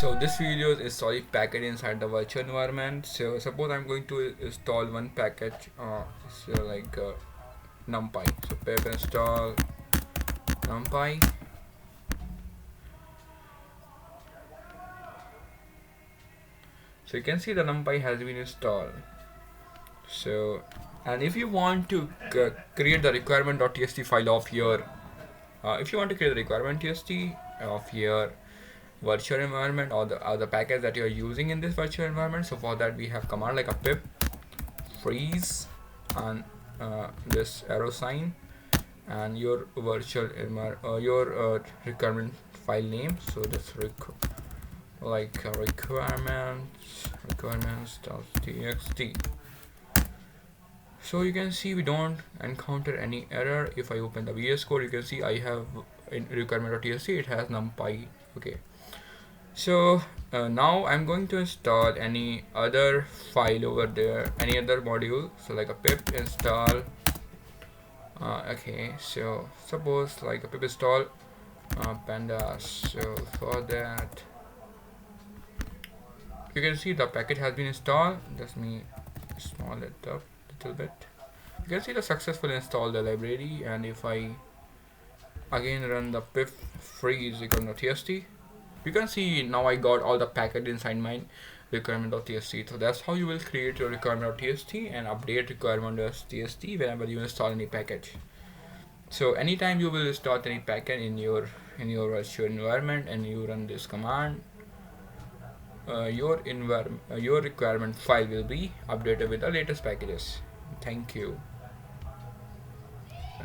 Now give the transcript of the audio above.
So this video is solid package inside the virtual environment. So suppose I'm going to install one package, numpy. So pip install numpy. So you can see the numpy has been installed. So, and if you want to create the requirement.txt file of your, if you want to create the requirement.txt of your virtual environment or the package that you are using in this virtual environment, so for that we have command like a pip freeze and this arrow sign and your virtual requirement file name. So this requirements.txt. So you can see we don't encounter any error. If I open the VS Code, you can see I have in requirement.txt it has numpy. Okay, so now I'm going to install any other file over there, any other module. So like a pip install. Okay, so suppose like a pip install pandas. So for that, you can see the package has been installed. Let me small it up a little bit. You can see the successful install the library, and if I again run the pip freeze requirement.txt, you can see now I got all the package inside my requirement.txt. So that's how you will create your requirement.txt and update requirement.txt whenever you install any package. So anytime you will install any package in your virtual environment and you run this command, your requirement file will be updated with the latest packages. Thank you.